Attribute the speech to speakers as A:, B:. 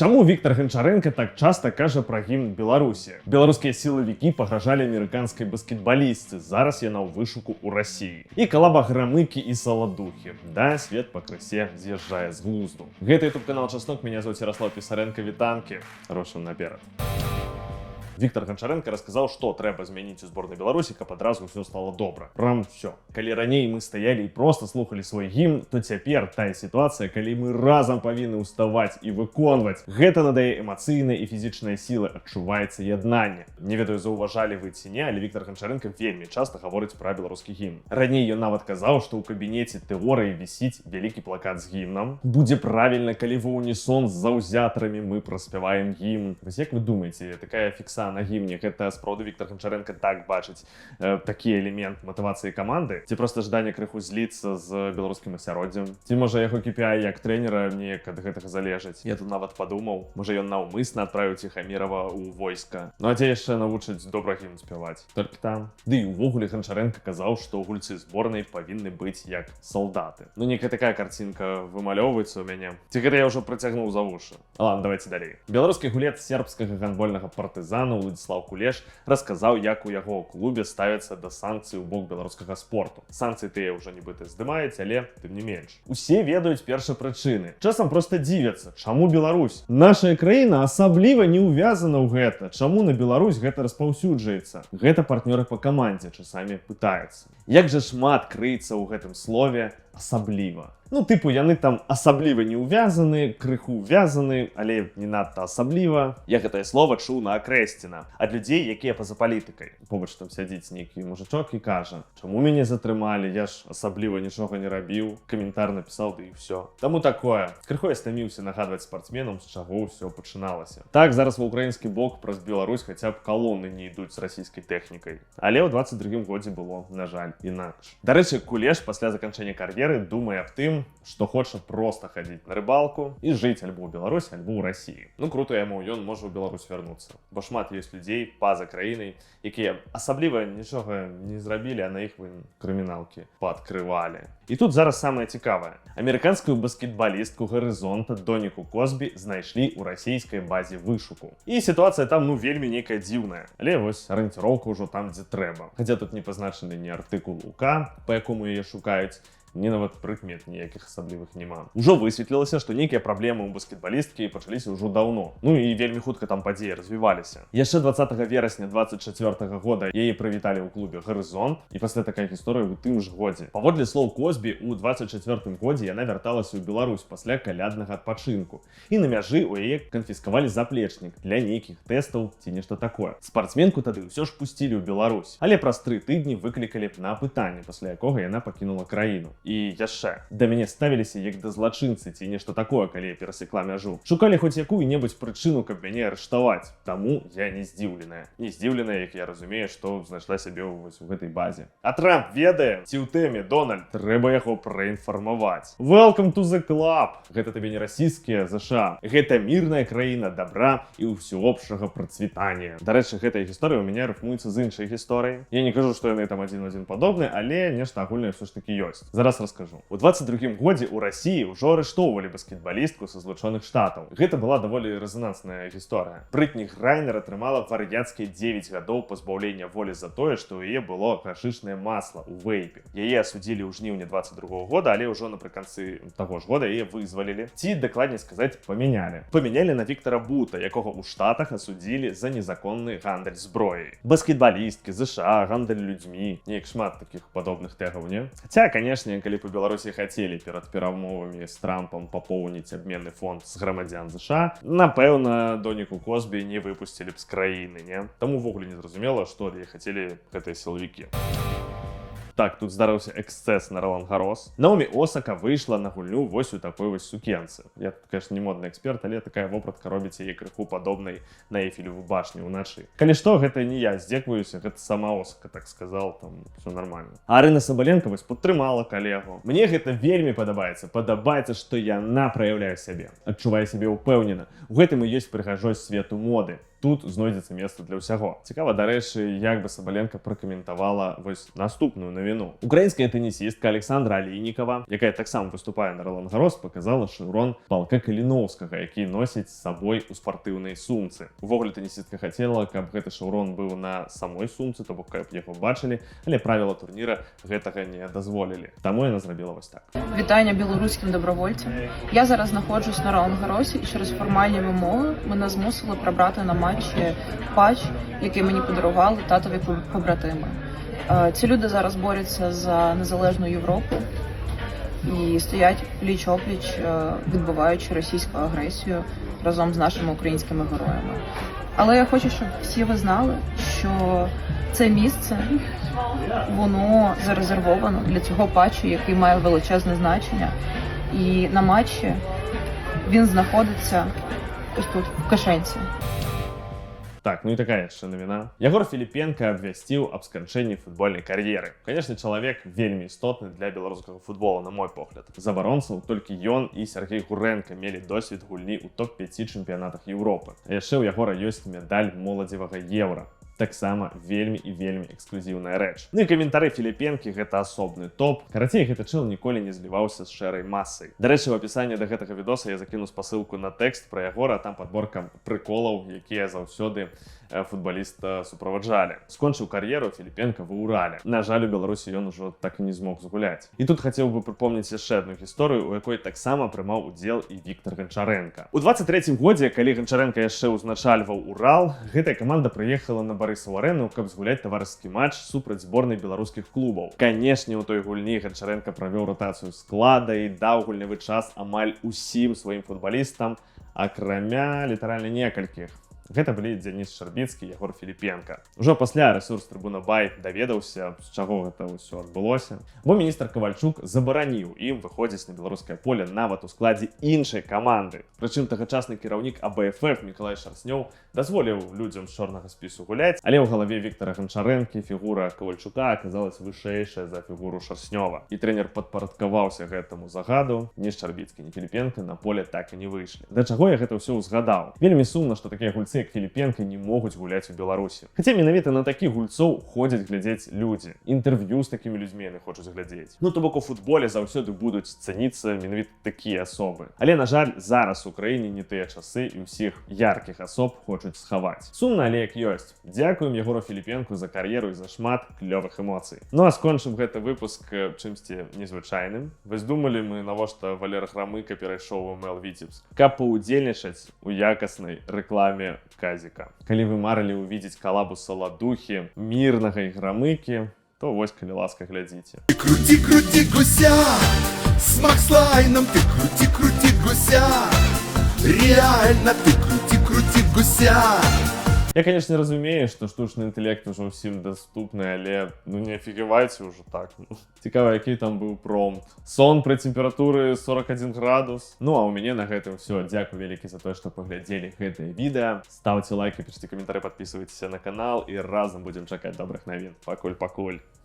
A: Чаму Віктор Гончаренко так часто кажа пра гімн Беларусі? Беларускія сілавікі пагражалі амерыканскай баскетбалістцы. Зараз яна ў вышуку ў Расіі. І калаба Грамыкі і Саладухі. Да, свет пакрысе з'язджае з глузду. Гэта YouTube канал Часнок, меня зовут Ярослав Писаренко, вітанкі. Рушым наперад. Віктор Гончаренко расказаў, што трэба змяніць у зборнай Беларусі, каб адразу ўсё стало добра. Прям всё. Калі раней мы стаялі і проста слухалі свой гімн, то цяпер тая сітуацыя, калі мы разам павінны ўставаць і выконваць. Гэта надае эмацыйныя і фізічныя сілы, адчуваецца яднанне. Не ведаю, заўважалі вы ці не, але Віктор Гончаренко вельмі часта гаворыць пра беларускі гімн. Раней ён нават казаў, што ў кабінеце тэорыі вісіць вялікі плакат з гімнам. Будзе правільна, калі ва унісон з заўзятарамі мы праспяваем гімн. Вось як вы думаеце, такая фіксацыя на гімне, гэта сапраўды Віктор Гончаренко так бачыць такі элемент матывацыі каманды? Ці проста жаданне крыху зліцца з беларускім асяроддзем? Ці можа яго KPI як трэнера неяк ад гэтага залежыць? Я тут нават падумаў, можа ён наўмысна адправіў Ціхамірава ў войска. Ну а дзе яшчэ навучыць добра гімн спяваць? Толькі там. Ды і ўвогуле Гончаренко казаў, што гульцы зборнай павінны быць як салдаты. Ну некая такая карцінка вымалёўваецца ў мяне. Ці гэта я ўжо працягнуў за вушы? Ладно, давайте далей. Беларускі гулец сербскага гандбольнага партызана Владислав Кулеш расказаў, як у яго клубе ставяцца да санкцый у бок беларускага спорту. Санкцыі тыя ўжо нібыта здымаюць, але тым не менш. Усе ведаюць першапрычыны. Часам проста дзівяцца, чаму Беларусь? Нашая краіна асабліва не ўвязана ў гэта. Чаму на Беларусь гэта распаўсюджваецца? Гэта партнёры па камандзе часамі пытаюцца. Як жа шмат крыецца ў гэтым слове асабліва. Ну, тыпу, яны там асабліва не ўвязаны, крыху ўвязаны, але не надта асабліва. Я гэтае слова чуў на акрэсціна ад людзей, якія па-за палітыкай. Побач там сядзіць нейкі мужычок і кажа: чаму мяне затрымалі, я ж асабліва нічога не рабіў. Каментар напісаў, ды і ўсё. Таму такое. Крыху я стаміўся нагадваць спартсменам, з чаго ўсё пачыналася. Так, зараз ва ўкраінскі бок праз Беларусь хаця б калоны не ідуць з расійскай тэхнікай. Але ў 22-м годзе было, на жаль, інакш. Дарэчы, Кулеш пасля заканчэння кар'еры думае аб тым, што хоча проста хадзіць на рыбалку і жыць альбо ў Беларусі, альбо ў Расіі. Ну, круто яму, ён можа ў Беларусь вярнуцца. Бо шмат ёсць людзей па-за краінай, якія асабліва нічога не зрабілі, а на іх крыміналкі паадкрывалі. І тут зараз самае цікавае. Амерыканскую баскетбалістку Гарызонта Доніку Косбі знайшлі ў расійскай базе вышуку. І сітуацыя там, ну, вельмі нейкая дзіўная. Але вось арыенціроўка ўжо там, дзе трэба. Хаця тут не пазначаны ні артыкул УК, па якому яе шукаюць, ні нават прыкмет ніякіх асаблівых няма. Ужо высветлілася, што нейкія праблемы ў баскетбалісткі пачаліся ўжо даўно. Ну і вельмі хутка там падзеі развіваліся. Яшчэ 20 верасня 24 года яе прывіталі ў клубе Гарызонт, і пасля такая гісторыя ў тым ж годзе. Паводле слоў Косбі, у 24 годзе яна вярталася ў Беларусь пасля каляднага адпачынку. І на мяжы ў яе канфіскавалі заплечнік для нейкіх тэстаў ці нешта такое. Спартсменку тады ўсё ж пусцілі ў Беларусь, але праз 3 тыдні выклікалі на апытанне, пасля якога яна пакінула краіну. І яшчэ, да мяне ставіліся як да злачынцы ці нешта такое, калі я перасекла мяжу. Шукалі хоць якую-небудзь прычыну, каб мяне арыштаваць. Таму я не здзіўленая. Не здзіўленая, як я разумею, што знайшла сябе вось у гэтай базе. А Трамп ведае, ці ў тэме, Дональд? Трэба яго праінфармаваць. Welcome to the club! Гэта табе не расійскія ЗША. Гэта мірная краіна дабра і ўсеобшага працвітання. Дарэчы, гэтая гісторыя ў мяне рыфмуецца з іншай гісторыяй. Я не кажу, што яны там адзін в адзін падобныя, але нешта агульнае ўсё ж такі ёсць. Зараз раскажу. У 22-м годзе ў Расіі ўжо арыштоўвалі баскетбалістку са Злучоных Штатаў. Гэта была даволі рэзанансная гісторыя. Брытні Грайнер атрымала вар'яцкія 9 гадоў пазбаўлення волі за тое, што ў яе было гашышнае масла ў вейпе. Яе асудзілі ў жніўні 22-го года, але ўжо напрыканцы таго ж года яе вызвалілі. Ці, дакладней сказаць, памянялі. Памянялі на Віктара Бута, якога ў Штатах асудзілі за незаконны гандаль зброяй. Баскетбалісткі, ЗША, гандаль людзьмі. Неяк шмат такіх падобных тегаў, не? Хаця, канешне, калі па Беларусі хацелі перад перамовамі з Трампам папоўніць абменны фонд з грамадзян ЗША, напэўна, Доніку Косбі не выпусцілі б з краіны, не? Таму ўвогуле не зразумела, што ад яе хацелі гэтыя сілавікі. Так, тут здарыўся эксцэс на Ролан Гарос. Наомі Осака выйшла на гульню вось у такой вось сукенцы. Я, конечно, не модны эксперт, але такая вопратка робіць яе крыху падобнай на Эйфелеву башню ўначы. Калі што, гэта не я здзекваюся, гэта сама Осака так сказал, там все нормально. А Арына Сабаленко вось падтрымала калегу. Мне гэта вельмі падабаецца. Падабаецца, што яна праяўляе сябе, адчувае сябе ўпэўнена. У гэтым і ёсць прыгажосць свету моды. тут знойдзецца месца для ўсяго. Цікава, дарэчы, як бы Сабаленко пракаментавала вось наступную навіну. Украінская тэнісістка Александра Алейнікова, якая таксама выступае на Ролан Гарос, показала шэўрон Палка Каліноўскага, які носіць з сабой у спартыўнай сумцы. Увогуле тэнісістка хацела, каб гэты шэўрон быў на самой сумцы, то бок каб яго бачылі, але правіла турніра гэтага не дазволілі. Таму яна зрабіла вось так.
B: Вітання білоруським добровольцям. Я зараз знаходжусь на Ролан Гаросі і через формальні вимоги мене змусили прибрати на матчі патч, який мені подарували татові побратими. Ці люди зараз борються за незалежну Європу і стоять пліч-опліч, відбиваючи російську агресію разом з нашими українськими героями. Але я хочу, щоб всі ви знали, що це місце, воно зарезервовано для цього патчу, який має величезне значення. І на матчі він знаходиться ось тут, в кишенці.
A: Так, ну і такая яшчэ навіна. Ягор Філіпенка абвясціў аб сканчэнні футбольнай кар'еры. Канешне, чалавек вельмі істотны для беларускага футбола, на мой погляд. З абаронцаў толькі ён і Сергей Гуренко мелі досвед гульні ў топ-5 чэмпіянатах Еўропы. А яшчэ ў Ягора ёсць медаль моладзевага еўра. Таксама вельмі і вельмі эксклюзіўная рэч. Ну і каментары Філіпенкі гэта асобны топ. Карацей, гэты чэл ніколі не зліваўся з шэрай масай. Дарэчы, в апісанні да гэтага відоса я закіну спасылку на тэкст пра Ягора, там падборка прыколаў, якія заўсёды футбаліста суправаджалі. Скончыў кар'еру Філіпенка ва Урале. На жаль, у Беларусі ён ужо так і не змог згуляць. І тут хацеў бы прыпомніць яшчэ адну гісторыю, у якой таксама прымаў удзел і Віктор Ганчаренко. У 23-м годзе, калі Ганчаренко яшчэ ўзначальваў Урал, гэтая каманда прыехала на Барысаву арэну, каб згуляць таварыскі матч супраць зборнай беларускіх клубаў. Канешне, у той гульні Ганчаренко правёў ратацыю склада і даў гульнявы час амаль усім сваім футбалістам, акрамя літаральна некалькіх. Гэта былі Дзяніс Шарбіцкі, Ягор Філіпенка. Ужо пасля рэсурс Трыбуна Бай даведаўся, з чаго гэта ўсё адбылося. Бо міністр Кавальчук забараніў ім выходзіць на беларускае поле нават у складзе іншай каманды. Прычым тагачасны кіраўнік АБФФ Мікалай Шарснёў дазволіў людзям з чорнага спісу гуляць, але ў галаве Віктара Ганчарэнкі фігура Кавальчука аказалась вышэйшая за фігуру Шарснёва. І трэнер падпарадкаваўся гэтаму загаду. Ні Шарбіцкі, ні Філіпенка на поле так і не выйшлі. Да чаго я гэта ўсё ўзгадаў? Вельмі сумна, што такія гульцы як Філіпенка не могуць гуляць у Беларусі. Хаця менавіта на такіх гульцоў ходзяць глядзець людзі. Інтэрв'ю з такімі людзьмі яны хочуць глядзець. Ну, то бок у футболе заўсёды будуць цаніцца менавіта такія асобы. Але, на жаль, зараз у краіне не тыя часы і ўсіх яркіх асоб хочуць схаваць. Сумна, але як ёсць. Дзякуем Ягору Філіпенку за кар'еру і за шмат клёвых эмоцый. Ну а скончым гэты выпуск чымсьці незвычайным. Вось думалі мы, навошта Валера Грамыка перайшоў у МЛ Віцебск, каб паўдзельнічаць у якаснай рэкламе Казіка. Калі вы марылі ўвідзець калабу Саладухі, Мірнага і Грамыкі, то вось, калі ласка, глядзіце.
C: Ты крути, крути гуся, с Макслайном ты крути, крути гуся, реально ты крути, крути гуся.
A: Я, конечно, разумею, што штучны інтэлект ужо ўсім даступны, але ну не афігевайце ўжо так. Цікава, які там быў промпт. Сон пры тэмпературы 41 градус. Ну, а ў мяне на гэтым все. Дзякуй вялікі за тое, што паглядзелі гэтае відэа. Ставце лайки, пішыце каментары, падпісвайцеся на канал і разам будзем чакаць добрых навін. Пакуль.